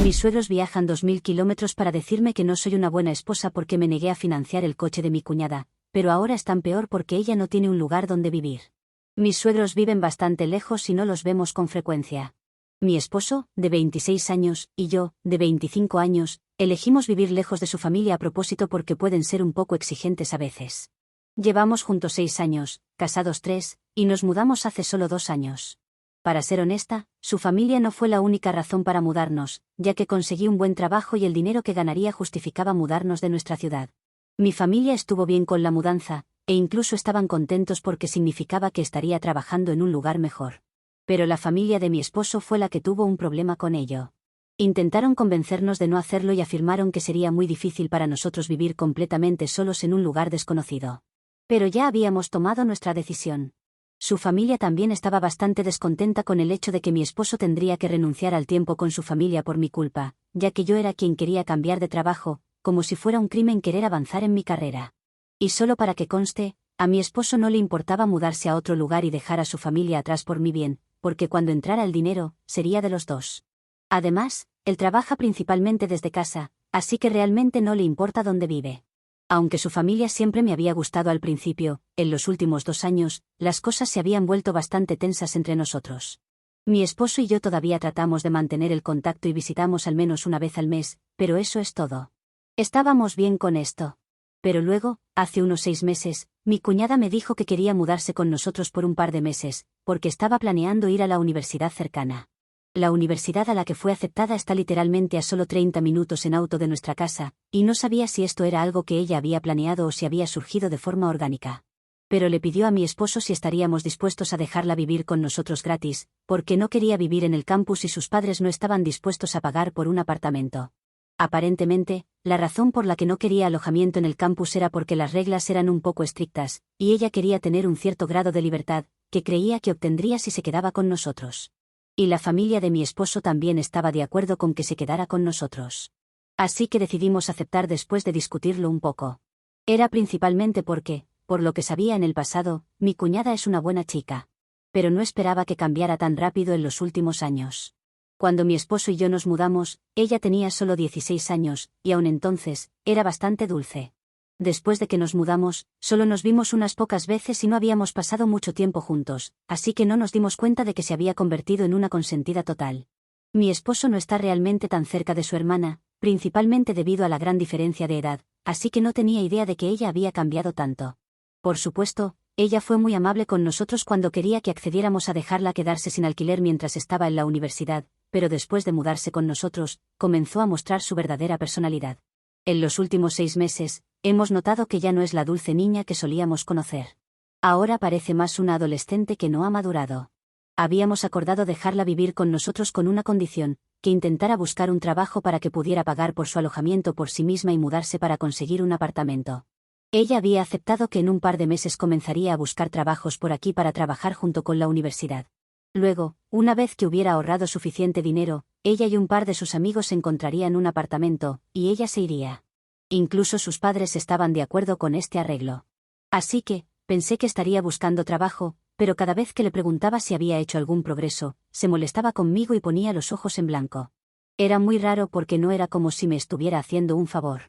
Mis suegros viajan 2000 kilómetros para decirme que no soy una buena esposa porque me negué a financiar el coche de mi cuñada, pero ahora están peor porque ella no tiene un lugar donde vivir. Mis suegros viven bastante lejos y no los vemos con frecuencia. Mi esposo, de 26 años, y yo, de 25 años, elegimos vivir lejos de su familia a propósito porque pueden ser un poco exigentes a veces. Llevamos juntos 6 años, casados 3, y nos mudamos hace solo 2 años. Para ser honesta, su familia no fue la única razón para mudarnos, ya que conseguí un buen trabajo y el dinero que ganaría justificaba mudarnos de nuestra ciudad. Mi familia estuvo bien con la mudanza, e incluso estaban contentos porque significaba que estaría trabajando en un lugar mejor. Pero la familia de mi esposo fue la que tuvo un problema con ello. Intentaron convencernos de no hacerlo y afirmaron que sería muy difícil para nosotros vivir completamente solos en un lugar desconocido. Pero ya habíamos tomado nuestra decisión. Su familia también estaba bastante descontenta con el hecho de que mi esposo tendría que renunciar al tiempo con su familia por mi culpa, ya que yo era quien quería cambiar de trabajo, como si fuera un crimen querer avanzar en mi carrera. Y solo para que conste, a mi esposo no le importaba mudarse a otro lugar y dejar a su familia atrás por mi bien, porque cuando entrara el dinero, sería de los dos. Además, él trabaja principalmente desde casa, así que realmente no le importa dónde vive. Aunque su familia siempre me había gustado al principio, en los últimos 2 años, las cosas se habían vuelto bastante tensas entre nosotros. Mi esposo y yo todavía tratamos de mantener el contacto y visitamos al menos una vez al mes, pero eso es todo. Estábamos bien con esto. Pero luego, hace unos 6 meses, mi cuñada me dijo que quería mudarse con nosotros por un par de meses, porque estaba planeando ir a la universidad cercana. La universidad a la que fue aceptada está literalmente a solo 30 minutos en auto de nuestra casa, y no sabía si esto era algo que ella había planeado o si había surgido de forma orgánica. Pero le pidió a mi esposo si estaríamos dispuestos a dejarla vivir con nosotros gratis, porque no quería vivir en el campus y sus padres no estaban dispuestos a pagar por un apartamento. Aparentemente, la razón por la que no quería alojamiento en el campus era porque las reglas eran un poco estrictas, y ella quería tener un cierto grado de libertad, que creía que obtendría si se quedaba con nosotros. Y la familia de mi esposo también estaba de acuerdo con que se quedara con nosotros. Así que decidimos aceptar después de discutirlo un poco. Era principalmente porque, por lo que sabía en el pasado, mi cuñada es una buena chica. Pero no esperaba que cambiara tan rápido en los últimos años. Cuando mi esposo y yo nos mudamos, ella tenía solo 16 años, y aun entonces, era bastante dulce. Después de que nos mudamos, solo nos vimos unas pocas veces y no habíamos pasado mucho tiempo juntos, así que no nos dimos cuenta de que se había convertido en una consentida total. Mi esposo no está realmente tan cerca de su hermana, principalmente debido a la gran diferencia de edad, así que no tenía idea de que ella había cambiado tanto. Por supuesto, ella fue muy amable con nosotros cuando quería que accediéramos a dejarla quedarse sin alquiler mientras estaba en la universidad, pero después de mudarse con nosotros, comenzó a mostrar su verdadera personalidad. En los últimos 6 meses, hemos notado que ya no es la dulce niña que solíamos conocer. Ahora parece más una adolescente que no ha madurado. Habíamos acordado dejarla vivir con nosotros con una condición, que intentara buscar un trabajo para que pudiera pagar por su alojamiento por sí misma y mudarse para conseguir un apartamento. Ella había aceptado que en un par de meses comenzaría a buscar trabajos por aquí para trabajar junto con la universidad. Luego, una vez que hubiera ahorrado suficiente dinero, ella y un par de sus amigos encontrarían un apartamento, y ella se iría. Incluso sus padres estaban de acuerdo con este arreglo. Así que, pensé que estaría buscando trabajo, pero cada vez que le preguntaba si había hecho algún progreso, se molestaba conmigo y ponía los ojos en blanco. Era muy raro porque no era como si me estuviera haciendo un favor.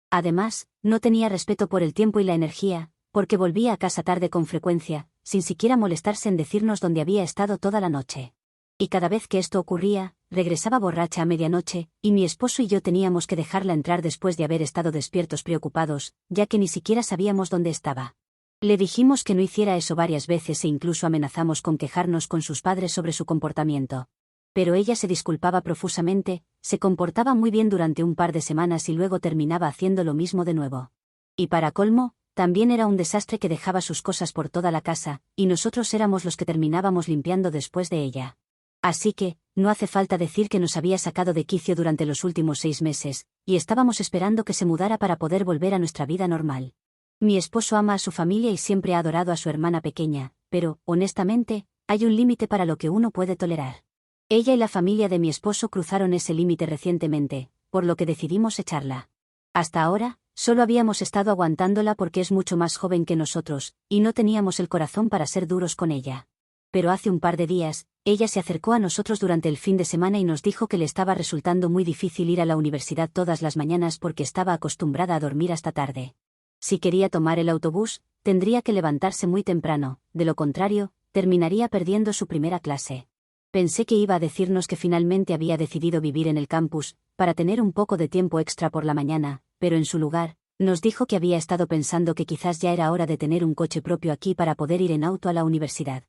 Además, no tenía respeto por el tiempo y la energía, porque volvía a casa tarde con frecuencia, sin siquiera molestarse en decirnos dónde había estado toda la noche. Y cada vez que esto ocurría, regresaba borracha a medianoche, y mi esposo y yo teníamos que dejarla entrar después de haber estado despiertos preocupados, ya que ni siquiera sabíamos dónde estaba. Le dijimos que no hiciera eso varias veces e incluso amenazamos con quejarnos con sus padres sobre su comportamiento. Pero ella se disculpaba profusamente, se comportaba muy bien durante un par de semanas y luego terminaba haciendo lo mismo de nuevo. Y para colmo, también era un desastre que dejaba sus cosas por toda la casa, y nosotros éramos los que terminábamos limpiando después de ella. Así que, no hace falta decir que nos había sacado de quicio durante los últimos 6 meses, y estábamos esperando que se mudara para poder volver a nuestra vida normal. Mi esposo ama a su familia y siempre ha adorado a su hermana pequeña, pero, honestamente, hay un límite para lo que uno puede tolerar. Ella y la familia de mi esposo cruzaron ese límite recientemente, por lo que decidimos echarla. Hasta ahora, solo habíamos estado aguantándola porque es mucho más joven que nosotros, y no teníamos el corazón para ser duros con ella. pero hace un par de días, ella se acercó a nosotros durante el fin de semana y nos dijo que le estaba resultando muy difícil ir a la universidad todas las mañanas porque estaba acostumbrada a dormir hasta tarde. Si quería tomar el autobús, tendría que levantarse muy temprano, de lo contrario, terminaría perdiendo su primera clase. Pensé que iba a decirnos que finalmente había decidido vivir en el campus, para tener un poco de tiempo extra por la mañana, pero en su lugar, nos dijo que había estado pensando que quizás ya era hora de tener un coche propio aquí para poder ir en auto a la universidad.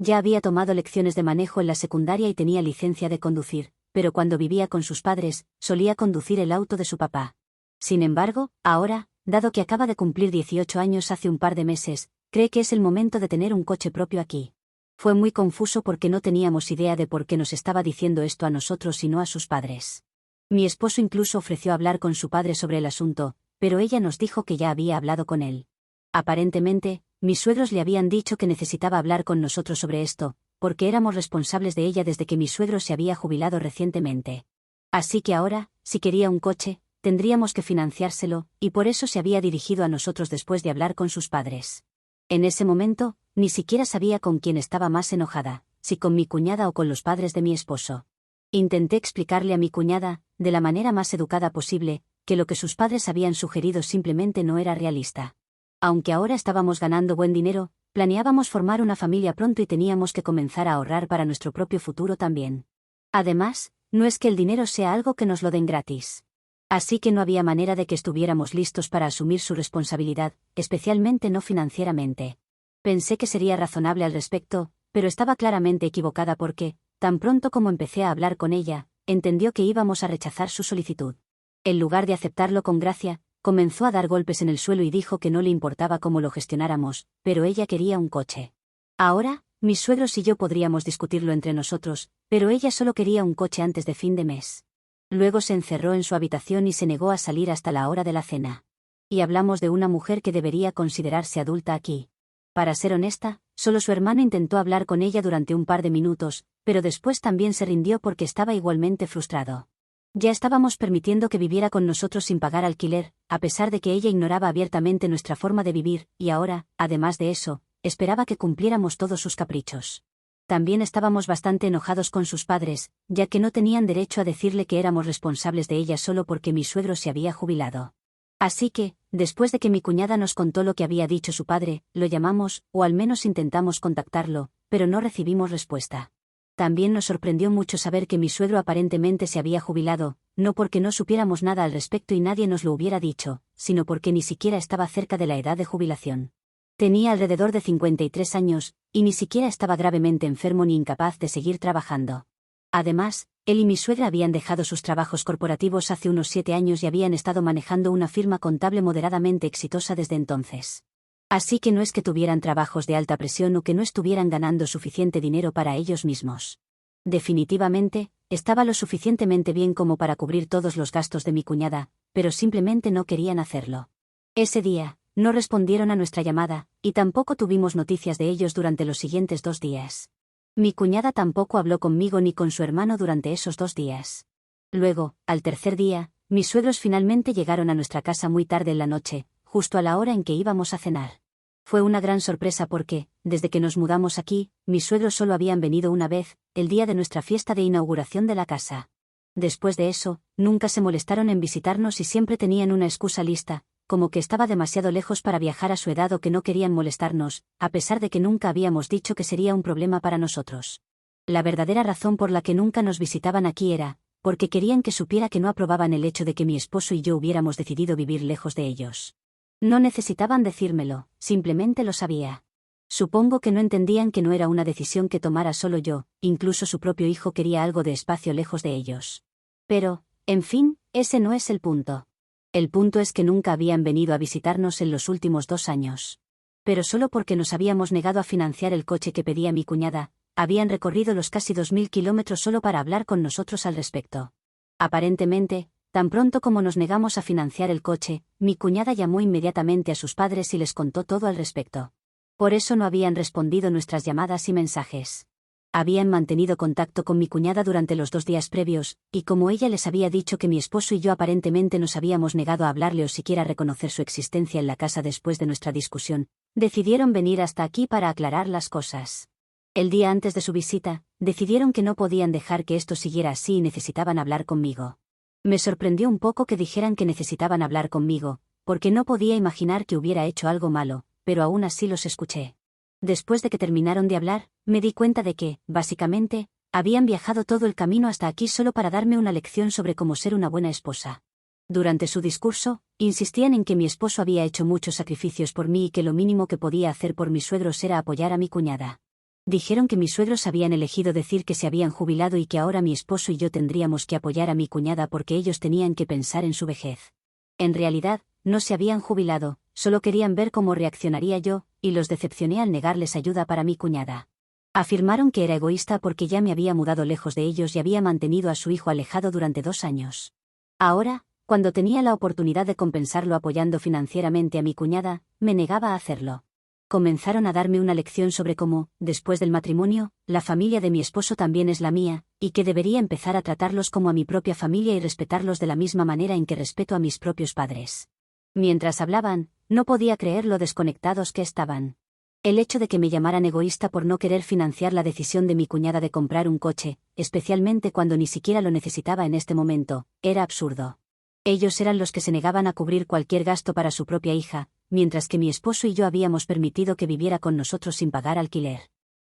Ya había tomado lecciones de manejo en la secundaria y tenía licencia de conducir, pero cuando vivía con sus padres, solía conducir el auto de su papá. Sin embargo, ahora, dado que acaba de cumplir 18 años hace un par de meses, cree que es el momento de tener un coche propio aquí. Fue muy confuso porque no teníamos idea de por qué nos estaba diciendo esto a nosotros y no a sus padres. Mi esposo incluso ofreció hablar con su padre sobre el asunto, pero ella nos dijo que ya había hablado con él. Aparentemente, mis suegros le habían dicho que necesitaba hablar con nosotros sobre esto, porque éramos responsables de ella desde que mi suegro se había jubilado recientemente. Así que ahora, si quería un coche, tendríamos que financiárselo, y por eso se había dirigido a nosotros después de hablar con sus padres. En ese momento, ni siquiera sabía con quién estaba más enojada, si con mi cuñada o con los padres de mi esposo. Intenté explicarle a mi cuñada, de la manera más educada posible, que lo que sus padres habían sugerido simplemente no era realista. Aunque ahora estábamos ganando buen dinero, planeábamos formar una familia pronto y teníamos que comenzar a ahorrar para nuestro propio futuro también. Además, no es que el dinero sea algo que nos lo den gratis. Así que no había manera de que estuviéramos listos para asumir su responsabilidad, especialmente no financieramente. Pensé que sería razonable al respecto, pero estaba claramente equivocada porque, tan pronto como empecé a hablar con ella, entendió que íbamos a rechazar su solicitud. En lugar de aceptarlo con gracia, comenzó a dar golpes en el suelo y dijo que no le importaba cómo lo gestionáramos, pero ella quería un coche. Ahora, mis suegros y yo podríamos discutirlo entre nosotros, pero ella solo quería un coche antes de fin de mes. Luego se encerró en su habitación y se negó a salir hasta la hora de la cena. Y hablamos de una mujer que debería considerarse adulta aquí. Para ser honesta, solo su hermano intentó hablar con ella durante un par de minutos, pero después también se rindió porque estaba igualmente frustrado. Ya estábamos permitiendo que viviera con nosotros sin pagar alquiler, a pesar de que ella ignoraba abiertamente nuestra forma de vivir, y ahora, además de eso, esperaba que cumpliéramos todos sus caprichos. También estábamos bastante enojados con sus padres, ya que no tenían derecho a decirle que éramos responsables de ella solo porque mi suegro se había jubilado. Así que, después de que mi cuñada nos contó lo que había dicho su padre, lo llamamos, o al menos intentamos contactarlo, pero no recibimos respuesta. También nos sorprendió mucho saber que mi suegro aparentemente se había jubilado, no porque no supiéramos nada al respecto y nadie nos lo hubiera dicho, sino porque ni siquiera estaba cerca de la edad de jubilación. Tenía alrededor de 53 años, y ni siquiera estaba gravemente enfermo ni incapaz de seguir trabajando. Además, él y mi suegra habían dejado sus trabajos corporativos hace unos 7 años y habían estado manejando una firma contable moderadamente exitosa desde entonces. Así que no es que tuvieran trabajos de alta presión o que no estuvieran ganando suficiente dinero para ellos mismos. Definitivamente, estaba lo suficientemente bien como para cubrir todos los gastos de mi cuñada, pero simplemente no querían hacerlo. Ese día, no respondieron a nuestra llamada, y tampoco tuvimos noticias de ellos durante los siguientes 2 días. Mi cuñada tampoco habló conmigo ni con su hermano durante esos 2 días. Luego, al tercer día, mis suegros finalmente llegaron a nuestra casa muy tarde en la noche, justo a la hora en que íbamos a cenar. Fue una gran sorpresa porque, desde que nos mudamos aquí, mis suegros solo habían venido una vez, el día de nuestra fiesta de inauguración de la casa. Después de eso, nunca se molestaron en visitarnos y siempre tenían una excusa lista, como que estaba demasiado lejos para viajar a su edad o que no querían molestarnos, a pesar de que nunca habíamos dicho que sería un problema para nosotros. La verdadera razón por la que nunca nos visitaban aquí era, porque querían que supiera que no aprobaban el hecho de que mi esposo y yo hubiéramos decidido vivir lejos de ellos. No necesitaban decírmelo, simplemente lo sabía. Supongo que no entendían que no era una decisión que tomara solo yo, incluso su propio hijo quería algo de espacio lejos de ellos. Pero, en fin, ese no es el punto. El punto es que nunca habían venido a visitarnos en los últimos 2 años. Pero solo porque nos habíamos negado a financiar el coche que pedía mi cuñada, habían recorrido los casi 2000 kilómetros solo para hablar con nosotros al respecto. Aparentemente, tan pronto como nos negamos a financiar el coche, mi cuñada llamó inmediatamente a sus padres y les contó todo al respecto. Por eso no habían respondido nuestras llamadas y mensajes. Habían mantenido contacto con mi cuñada durante los 2 días previos, y como ella les había dicho que mi esposo y yo aparentemente nos habíamos negado a hablarle o siquiera reconocer su existencia en la casa después de nuestra discusión, decidieron venir hasta aquí para aclarar las cosas. El día antes de su visita, decidieron que no podían dejar que esto siguiera así y necesitaban hablar conmigo. Me sorprendió un poco que dijeran que necesitaban hablar conmigo, porque no podía imaginar que hubiera hecho algo malo, pero aún así los escuché. Después de que terminaron de hablar, me di cuenta de que, básicamente, habían viajado todo el camino hasta aquí solo para darme una lección sobre cómo ser una buena esposa. Durante su discurso, insistían en que mi esposo había hecho muchos sacrificios por mí y que lo mínimo que podía hacer por mis suegros era apoyar a mi cuñada. Dijeron que mis suegros habían elegido decir que se habían jubilado y que ahora mi esposo y yo tendríamos que apoyar a mi cuñada porque ellos tenían que pensar en su vejez. En realidad, no se habían jubilado, solo querían ver cómo reaccionaría yo, y los decepcioné al negarles ayuda para mi cuñada. Afirmaron que era egoísta porque ya me había mudado lejos de ellos y había mantenido a su hijo alejado durante 2 años. Ahora, cuando tenía la oportunidad de compensarlo apoyando financieramente a mi cuñada, me negaba a hacerlo. Comenzaron a darme una lección sobre cómo, después del matrimonio, la familia de mi esposo también es la mía, y que debería empezar a tratarlos como a mi propia familia y respetarlos de la misma manera en que respeto a mis propios padres. Mientras hablaban, no podía creer lo desconectados que estaban. El hecho de que me llamaran egoísta por no querer financiar la decisión de mi cuñada de comprar un coche, especialmente cuando ni siquiera lo necesitaba en este momento, era absurdo. Ellos eran los que se negaban a cubrir cualquier gasto para su propia hija, mientras que mi esposo y yo habíamos permitido que viviera con nosotros sin pagar alquiler.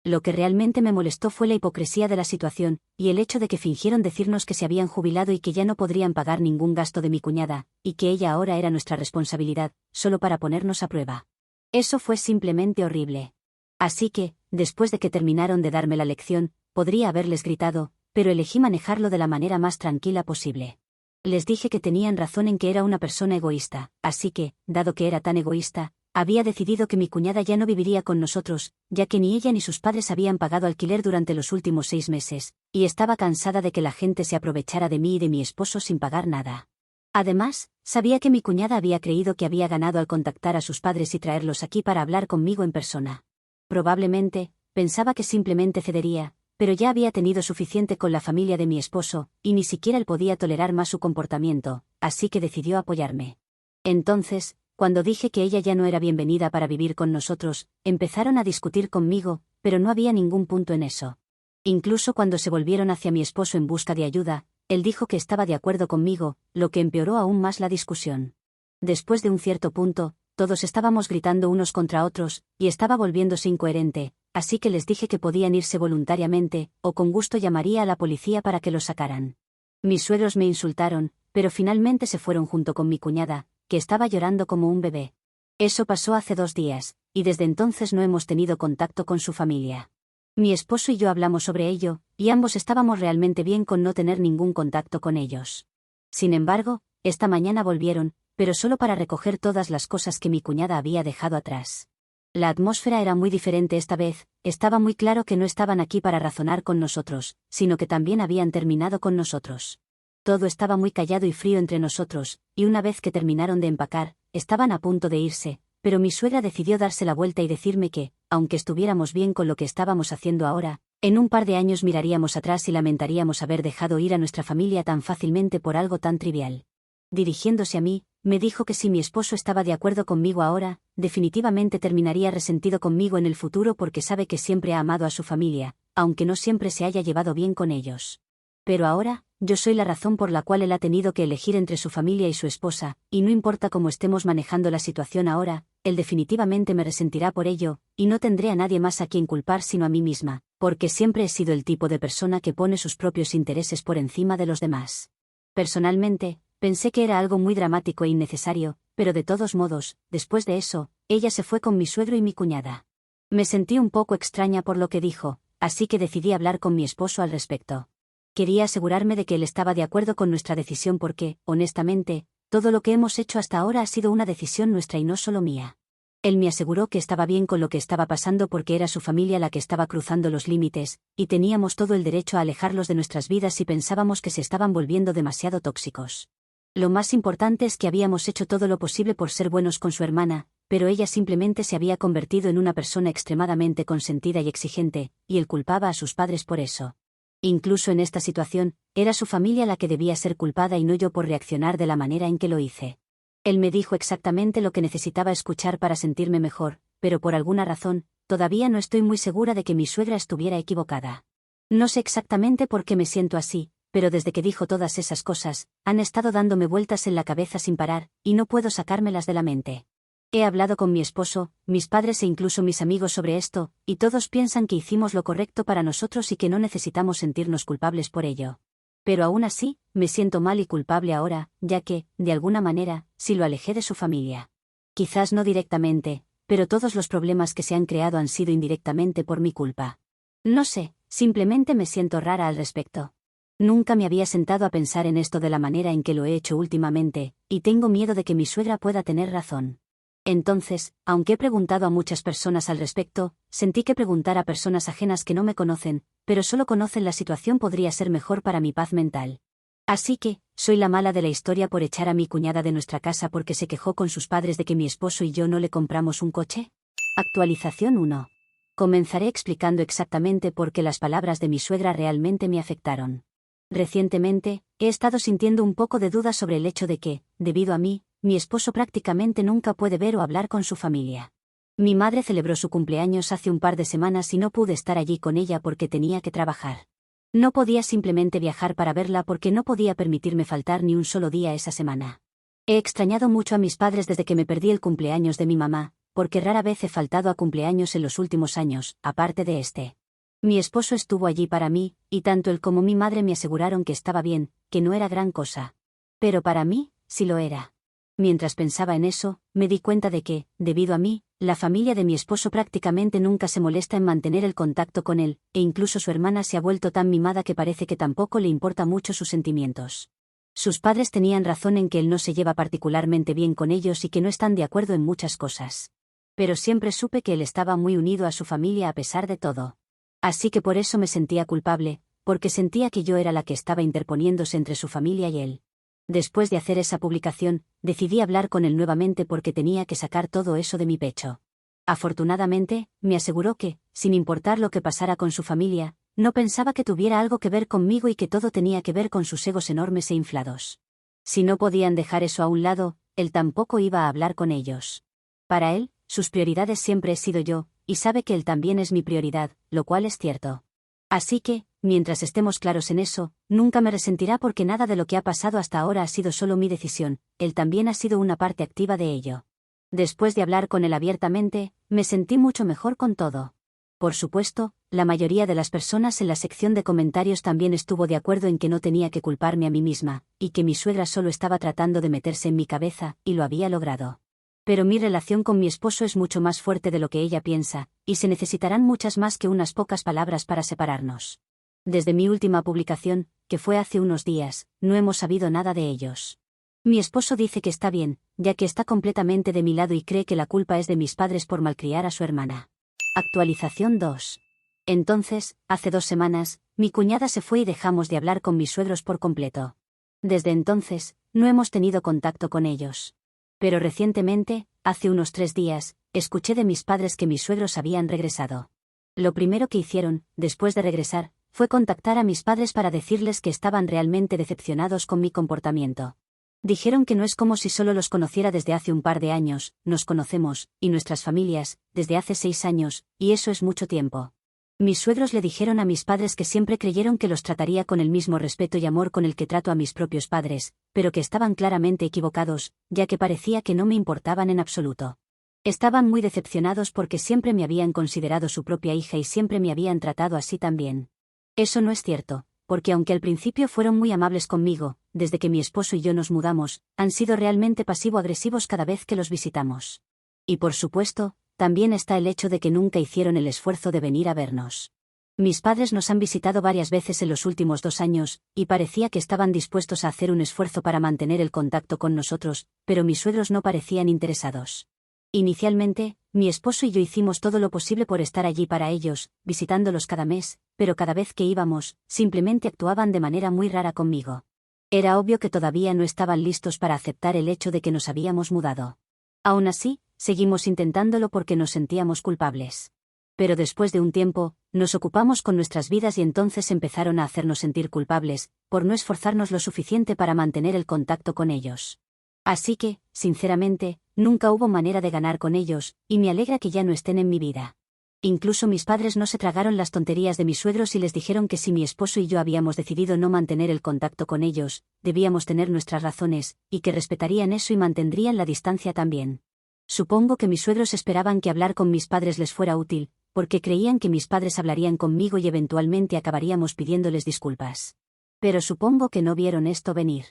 Lo que realmente me molestó fue la hipocresía de la situación, y el hecho de que fingieron decirnos que se habían jubilado y que ya no podrían pagar ningún gasto de mi cuñada, y que ella ahora era nuestra responsabilidad, solo para ponernos a prueba. Eso fue simplemente horrible. Así que, después de que terminaron de darme la lección, podría haberles gritado, pero elegí manejarlo de la manera más tranquila posible. Les dije que tenían razón en que era una persona egoísta, así que, dado que era tan egoísta, había decidido que mi cuñada ya no viviría con nosotros, ya que ni ella ni sus padres habían pagado alquiler durante los últimos 6 meses, y estaba cansada de que la gente se aprovechara de mí y de mi esposo sin pagar nada. Además, sabía que mi cuñada había creído que había ganado al contactar a sus padres y traerlos aquí para hablar conmigo en persona. Probablemente, pensaba que simplemente cedería, pero ya había tenido suficiente con la familia de mi esposo, y ni siquiera él podía tolerar más su comportamiento, así que decidió apoyarme. Entonces, cuando dije que ella ya no era bienvenida para vivir con nosotros, empezaron a discutir conmigo, pero no había ningún punto en eso. Incluso cuando se volvieron hacia mi esposo en busca de ayuda, él dijo que estaba de acuerdo conmigo, lo que empeoró aún más la discusión. Después de un cierto punto, todos estábamos gritando unos contra otros, y estaba volviéndose incoherente, así que les dije que podían irse voluntariamente, o con gusto llamaría a la policía para que los sacaran. Mis suegros me insultaron, pero finalmente se fueron junto con mi cuñada, que estaba llorando como un bebé. Eso pasó hace 2 días, y desde entonces no hemos tenido contacto con su familia. Mi esposo y yo hablamos sobre ello, y ambos estábamos realmente bien con no tener ningún contacto con ellos. Sin embargo, esta mañana volvieron, pero solo para recoger todas las cosas que mi cuñada había dejado atrás. La atmósfera era muy diferente esta vez, estaba muy claro que no estaban aquí para razonar con nosotros, sino que también habían terminado con nosotros. Todo estaba muy callado y frío entre nosotros, y una vez que terminaron de empacar, estaban a punto de irse, pero mi suegra decidió darse la vuelta y decirme que, aunque estuviéramos bien con lo que estábamos haciendo ahora, en un par de años miraríamos atrás y lamentaríamos haber dejado ir a nuestra familia tan fácilmente por algo tan trivial. Dirigiéndose a mí, me dijo que si mi esposo estaba de acuerdo conmigo ahora, definitivamente terminaría resentido conmigo en el futuro porque sabe que siempre ha amado a su familia, aunque no siempre se haya llevado bien con ellos. Pero ahora, yo soy la razón por la cual él ha tenido que elegir entre su familia y su esposa, y no importa cómo estemos manejando la situación ahora, él definitivamente me resentirá por ello, y no tendré a nadie más a quien culpar sino a mí misma, porque siempre he sido el tipo de persona que pone sus propios intereses por encima de los demás. Personalmente, pensé que era algo muy dramático e innecesario, pero de todos modos, después de eso, ella se fue con mi suegro y mi cuñada. Me sentí un poco extraña por lo que dijo, así que decidí hablar con mi esposo al respecto. Quería asegurarme de que él estaba de acuerdo con nuestra decisión porque, honestamente, todo lo que hemos hecho hasta ahora ha sido una decisión nuestra y no solo mía. Él me aseguró que estaba bien con lo que estaba pasando porque era su familia la que estaba cruzando los límites, y teníamos todo el derecho a alejarlos de nuestras vidas si pensábamos que se estaban volviendo demasiado tóxicos. Lo más importante es que habíamos hecho todo lo posible por ser buenos con su hermana, pero ella simplemente se había convertido en una persona extremadamente consentida y exigente, y él culpaba a sus padres por eso. Incluso en esta situación, era su familia la que debía ser culpada y no yo por reaccionar de la manera en que lo hice. Él me dijo exactamente lo que necesitaba escuchar para sentirme mejor, pero por alguna razón, todavía no estoy muy segura de que mi suegra estuviera equivocada. No sé exactamente por qué me siento así, pero desde que dijo todas esas cosas, han estado dándome vueltas en la cabeza sin parar, y no puedo sacármelas de la mente. He hablado con mi esposo, mis padres e incluso mis amigos sobre esto, y todos piensan que hicimos lo correcto para nosotros y que no necesitamos sentirnos culpables por ello. Pero aún así, me siento mal y culpable ahora, ya que, de alguna manera, sí lo alejé de su familia. Quizás no directamente, pero todos los problemas que se han creado han sido indirectamente por mi culpa. No sé, simplemente me siento rara al respecto. Nunca me había sentado a pensar en esto de la manera en que lo he hecho últimamente, y tengo miedo de que mi suegra pueda tener razón. Entonces, aunque he preguntado a muchas personas al respecto, sentí que preguntar a personas ajenas que no me conocen, pero solo conocen la situación podría ser mejor para mi paz mental. Así que, soy la mala de la historia por echar a mi cuñada de nuestra casa porque se quejó con sus padres de que mi esposo y yo no le compramos un coche. Actualización 1. Comenzaré explicando exactamente por qué las palabras de mi suegra realmente me afectaron. Recientemente, he estado sintiendo un poco de duda sobre el hecho de que, debido a mí, mi esposo prácticamente nunca puede ver o hablar con su familia. Mi madre celebró su cumpleaños hace un par de semanas y no pude estar allí con ella porque tenía que trabajar. No podía simplemente viajar para verla porque no podía permitirme faltar ni un solo día esa semana. He extrañado mucho a mis padres desde que me perdí el cumpleaños de mi mamá, porque rara vez he faltado a cumpleaños en los últimos años, aparte de este. Mi esposo estuvo allí para mí, y tanto él como mi madre me aseguraron que estaba bien, que no era gran cosa. Pero para mí, sí lo era. Mientras pensaba en eso, me di cuenta de que, debido a mí, la familia de mi esposo prácticamente nunca se molesta en mantener el contacto con él, e incluso su hermana se ha vuelto tan mimada que parece que tampoco le importa mucho sus sentimientos. Sus padres tenían razón en que él no se lleva particularmente bien con ellos y que no están de acuerdo en muchas cosas. Pero siempre supe que él estaba muy unido a su familia a pesar de todo. Así que por eso me sentía culpable, porque sentía que yo era la que estaba interponiéndose entre su familia y él. Después de hacer esa publicación, decidí hablar con él nuevamente porque tenía que sacar todo eso de mi pecho. Afortunadamente, me aseguró que, sin importar lo que pasara con su familia, no pensaba que tuviera algo que ver conmigo y que todo tenía que ver con sus egos enormes e inflados. Si no podían dejar eso a un lado, él tampoco iba a hablar con ellos. Para él, sus prioridades siempre he sido yo, y sabe que él también es mi prioridad, lo cual es cierto. Así que, mientras estemos claros en eso, nunca me resentirá porque nada de lo que ha pasado hasta ahora ha sido solo mi decisión, él también ha sido una parte activa de ello. Después de hablar con él abiertamente, me sentí mucho mejor con todo. Por supuesto, la mayoría de las personas en la sección de comentarios también estuvo de acuerdo en que no tenía que culparme a mí misma, y que mi suegra solo estaba tratando de meterse en mi cabeza, y lo había logrado. Pero mi relación con mi esposo es mucho más fuerte de lo que ella piensa, y se necesitarán muchas más que unas pocas palabras para separarnos. Desde mi última publicación, que fue hace unos días, no hemos sabido nada de ellos. Mi esposo dice que está bien, ya que está completamente de mi lado y cree que la culpa es de mis padres por malcriar a su hermana. Actualización 2. Entonces, hace 2 semanas, mi cuñada se fue y dejamos de hablar con mis suegros por completo. Desde entonces, no hemos tenido contacto con ellos. Pero recientemente, hace unos 3 días, escuché de mis padres que mis suegros habían regresado. Lo primero que hicieron, después de regresar, fue contactar a mis padres para decirles que estaban realmente decepcionados con mi comportamiento. Dijeron que no es como si solo los conociera desde hace un par de años, nos conocemos, y nuestras familias, desde hace 6 años, y eso es mucho tiempo. Mis suegros le dijeron a mis padres que siempre creyeron que los trataría con el mismo respeto y amor con el que trato a mis propios padres, pero que estaban claramente equivocados, ya que parecía que no me importaban en absoluto. Estaban muy decepcionados porque siempre me habían considerado su propia hija y siempre me habían tratado así también. Eso no es cierto, porque aunque al principio fueron muy amables conmigo, desde que mi esposo y yo nos mudamos, han sido realmente pasivo-agresivos cada vez que los visitamos. Y por supuesto, también está el hecho de que nunca hicieron el esfuerzo de venir a vernos. Mis padres nos han visitado varias veces en los últimos 2 años, y parecía que estaban dispuestos a hacer un esfuerzo para mantener el contacto con nosotros, pero mis suegros no parecían interesados. Inicialmente, mi esposo y yo hicimos todo lo posible por estar allí para ellos, visitándolos cada mes, pero cada vez que íbamos, simplemente actuaban de manera muy rara conmigo. Era obvio que todavía no estaban listos para aceptar el hecho de que nos habíamos mudado. Aún así, seguimos intentándolo porque nos sentíamos culpables. Pero después de un tiempo, nos ocupamos con nuestras vidas y entonces empezaron a hacernos sentir culpables, por no esforzarnos lo suficiente para mantener el contacto con ellos. Así que, sinceramente, nunca hubo manera de ganar con ellos, y me alegra que ya no estén en mi vida. Incluso mis padres no se tragaron las tonterías de mis suegros y les dijeron que si mi esposo y yo habíamos decidido no mantener el contacto con ellos, debíamos tener nuestras razones, y que respetarían eso y mantendrían la distancia también. Supongo que mis suegros esperaban que hablar con mis padres les fuera útil, porque creían que mis padres hablarían conmigo y eventualmente acabaríamos pidiéndoles disculpas. Pero supongo que no vieron esto venir.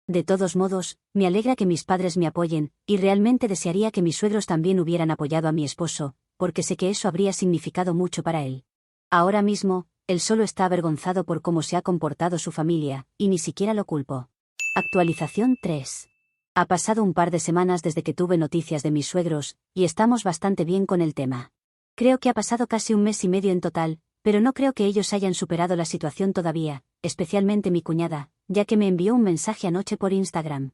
De todos modos, me alegra que mis padres me apoyen, y realmente desearía que mis suegros también hubieran apoyado a mi esposo, porque sé que eso habría significado mucho para él. Ahora mismo, él solo está avergonzado por cómo se ha comportado su familia, y ni siquiera lo culpo. Actualización 3. Ha pasado un par de semanas desde que tuve noticias de mis suegros, y estamos bastante bien con el tema. Creo que ha pasado casi un mes y medio en total, pero no creo que ellos hayan superado la situación todavía, especialmente mi cuñada, ya que me envió un mensaje anoche por Instagram.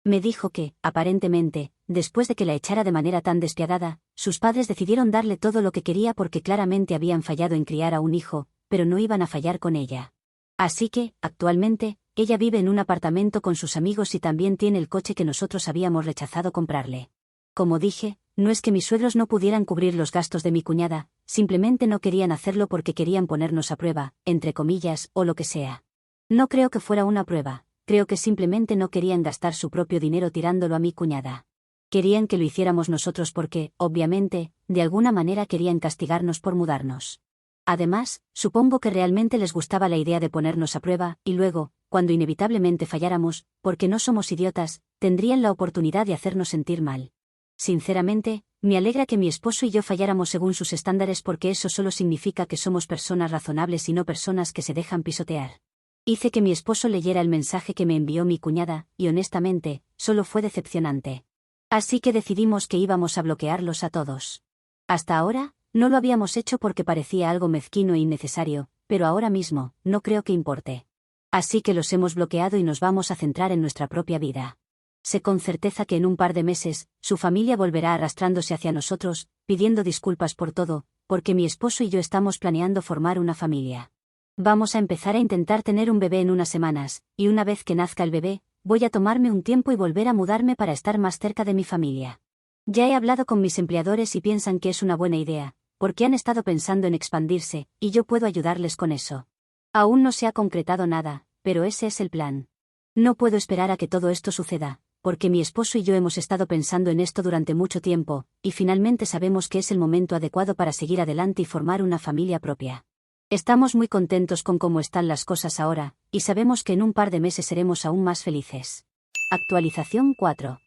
Me dijo que, aparentemente, después de que la echara de manera tan despiadada, sus padres decidieron darle todo lo que quería porque claramente habían fallado en criar a un hijo, pero no iban a fallar con ella. Así que, actualmente, ella vive en un apartamento con sus amigos y también tiene el coche que nosotros habíamos rechazado comprarle. Como dije, no es que mis suegros no pudieran cubrir los gastos de mi cuñada, simplemente no querían hacerlo porque querían ponernos a prueba, entre comillas, o lo que sea. No creo que fuera una prueba. Creo que simplemente no querían gastar su propio dinero tirándolo a mi cuñada. Querían que lo hiciéramos nosotros porque, obviamente, de alguna manera querían castigarnos por mudarnos. Además, supongo que realmente les gustaba la idea de ponernos a prueba, y luego, cuando inevitablemente falláramos, porque no somos idiotas, tendrían la oportunidad de hacernos sentir mal. Sinceramente, me alegra que mi esposo y yo falláramos según sus estándares porque eso solo significa que somos personas razonables y no personas que se dejan pisotear. Hice que mi esposo leyera el mensaje que me envió mi cuñada, y honestamente, solo fue decepcionante. Así que decidimos que íbamos a bloquearlos a todos. Hasta ahora, no lo habíamos hecho porque parecía algo mezquino e innecesario, pero ahora mismo, no creo que importe. Así que los hemos bloqueado y nos vamos a centrar en nuestra propia vida. Sé con certeza que en un par de meses, su familia volverá arrastrándose hacia nosotros, pidiendo disculpas por todo, porque mi esposo y yo estamos planeando formar una familia. Vamos a empezar a intentar tener un bebé en unas semanas, y una vez que nazca el bebé, voy a tomarme un tiempo y volver a mudarme para estar más cerca de mi familia. Ya he hablado con mis empleadores y piensan que es una buena idea, porque han estado pensando en expandirse, y yo puedo ayudarles con eso. Aún no se ha concretado nada, pero ese es el plan. No puedo esperar a que todo esto suceda, porque mi esposo y yo hemos estado pensando en esto durante mucho tiempo, y finalmente sabemos que es el momento adecuado para seguir adelante y formar una familia propia. Estamos muy contentos con cómo están las cosas ahora, y sabemos que en un par de meses seremos aún más felices. Actualización 4.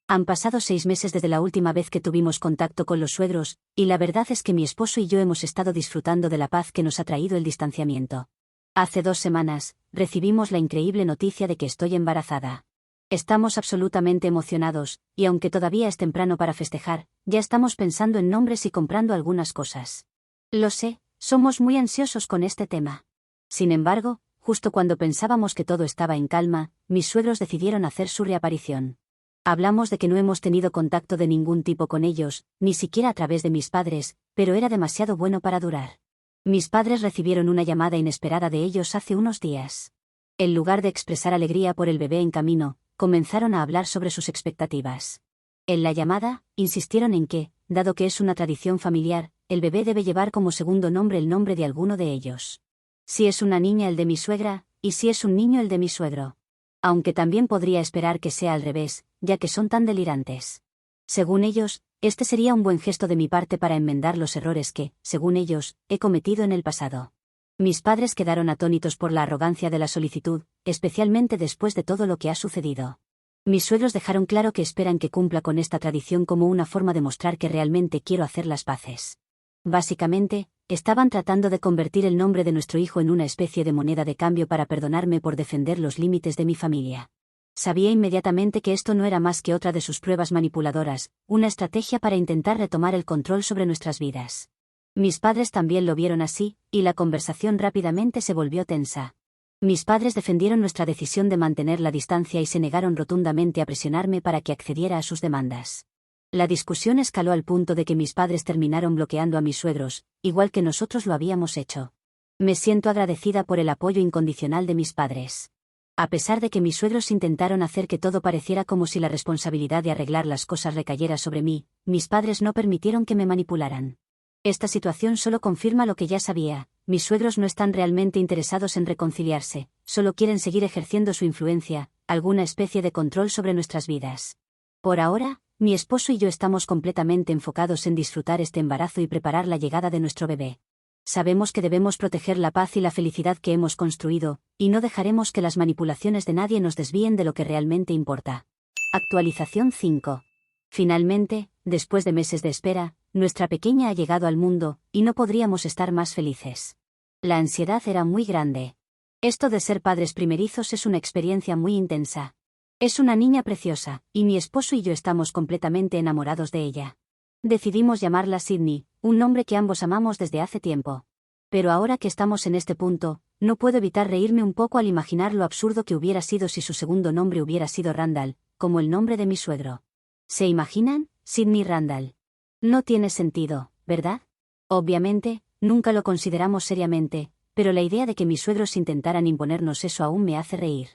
Han pasado 6 meses desde la última vez que tuvimos contacto con los suegros, y la verdad es que mi esposo y yo hemos estado disfrutando de la paz que nos ha traído el distanciamiento. Hace 2 semanas, recibimos la increíble noticia de que estoy embarazada. Estamos absolutamente emocionados, y aunque todavía es temprano para festejar, ya estamos pensando en nombres y comprando algunas cosas. Lo sé. Somos muy ansiosos con este tema. Sin embargo, justo cuando pensábamos que todo estaba en calma, mis suegros decidieron hacer su reaparición. Hablamos de que no hemos tenido contacto de ningún tipo con ellos, ni siquiera a través de mis padres, pero era demasiado bueno para durar. Mis padres recibieron una llamada inesperada de ellos hace unos días. En lugar de expresar alegría por el bebé en camino, comenzaron a hablar sobre sus expectativas. En la llamada, insistieron en que, dado que es una tradición familiar, el bebé debe llevar como segundo nombre el nombre de alguno de ellos. Si es una niña el de mi suegra, y si es un niño el de mi suegro. Aunque también podría esperar que sea al revés, ya que son tan delirantes. Según ellos, este sería un buen gesto de mi parte para enmendar los errores que, según ellos, he cometido en el pasado. Mis padres quedaron atónitos por la arrogancia de la solicitud, especialmente después de todo lo que ha sucedido. Mis suegros dejaron claro que esperan que cumpla con esta tradición como una forma de mostrar que realmente quiero hacer las paces. Básicamente, estaban tratando de convertir el nombre de nuestro hijo en una especie de moneda de cambio para perdonarme por defender los límites de mi familia. Sabía inmediatamente que esto no era más que otra de sus pruebas manipuladoras, una estrategia para intentar retomar el control sobre nuestras vidas. Mis padres también lo vieron así, y la conversación rápidamente se volvió tensa. Mis padres defendieron nuestra decisión de mantener la distancia y se negaron rotundamente a presionarme para que accediera a sus demandas. La discusión escaló al punto de que mis padres terminaron bloqueando a mis suegros, igual que nosotros lo habíamos hecho. Me siento agradecida por el apoyo incondicional de mis padres. A pesar de que mis suegros intentaron hacer que todo pareciera como si la responsabilidad de arreglar las cosas recayera sobre mí, mis padres no permitieron que me manipularan. Esta situación solo confirma lo que ya sabía: mis suegros no están realmente interesados en reconciliarse, solo quieren seguir ejerciendo su influencia, alguna especie de control sobre nuestras vidas. Por ahora, mi esposo y yo estamos completamente enfocados en disfrutar este embarazo y preparar la llegada de nuestro bebé. Sabemos que debemos proteger la paz y la felicidad que hemos construido, y no dejaremos que las manipulaciones de nadie nos desvíen de lo que realmente importa. Actualización 5. Finalmente, después de meses de espera, nuestra pequeña ha llegado al mundo, y no podríamos estar más felices. La ansiedad era muy grande. Esto de ser padres primerizos es una experiencia muy intensa. Es una niña preciosa, y mi esposo y yo estamos completamente enamorados de ella. Decidimos llamarla Sydney, un nombre que ambos amamos desde hace tiempo. Pero ahora que estamos en este punto, no puedo evitar reírme un poco al imaginar lo absurdo que hubiera sido si su segundo nombre hubiera sido Randall, como el nombre de mi suegro. ¿Se imaginan? Sydney Randall. No tiene sentido, ¿verdad? Obviamente, nunca lo consideramos seriamente, pero la idea de que mis suegros intentaran imponernos eso aún me hace reír.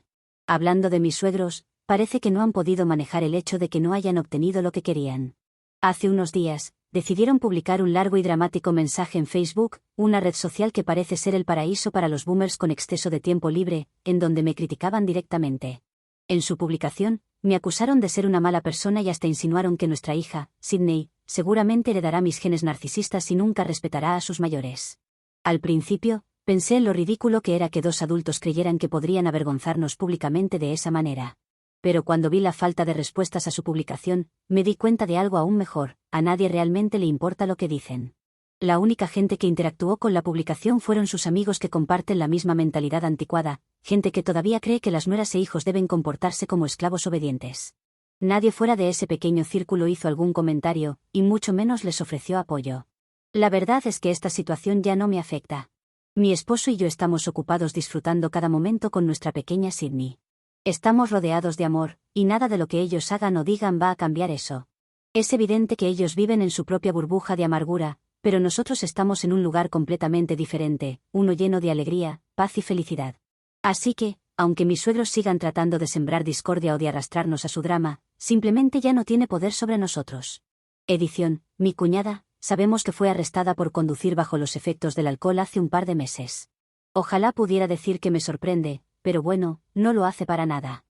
Hablando de mis suegros, parece que no han podido manejar el hecho de que no hayan obtenido lo que querían. Hace unos días, decidieron publicar un largo y dramático mensaje en Facebook, una red social que parece ser el paraíso para los boomers con exceso de tiempo libre, en donde me criticaban directamente. En su publicación, me acusaron de ser una mala persona y hasta insinuaron que nuestra hija, Sydney, seguramente heredará mis genes narcisistas y nunca respetará a sus mayores. Al principio, pensé en lo ridículo que era que dos adultos creyeran que podrían avergonzarnos públicamente de esa manera. Pero cuando vi la falta de respuestas a su publicación, me di cuenta de algo aún mejor: a nadie realmente le importa lo que dicen. La única gente que interactuó con la publicación fueron sus amigos que comparten la misma mentalidad anticuada, gente que todavía cree que las nueras e hijos deben comportarse como esclavos obedientes. Nadie fuera de ese pequeño círculo hizo algún comentario, y mucho menos les ofreció apoyo. La verdad es que esta situación ya no me afecta. Mi esposo y yo estamos ocupados disfrutando cada momento con nuestra pequeña Sydney. Estamos rodeados de amor, y nada de lo que ellos hagan o digan va a cambiar eso. Es evidente que ellos viven en su propia burbuja de amargura, pero nosotros estamos en un lugar completamente diferente, uno lleno de alegría, paz y felicidad. Así que, aunque mis suegros sigan tratando de sembrar discordia o de arrastrarnos a su drama, simplemente ya no tiene poder sobre nosotros. Edición: mi cuñada. Sabemos que fue arrestada por conducir bajo los efectos del alcohol hace un par de meses. Ojalá pudiera decir que me sorprende, pero bueno, no lo hace para nada.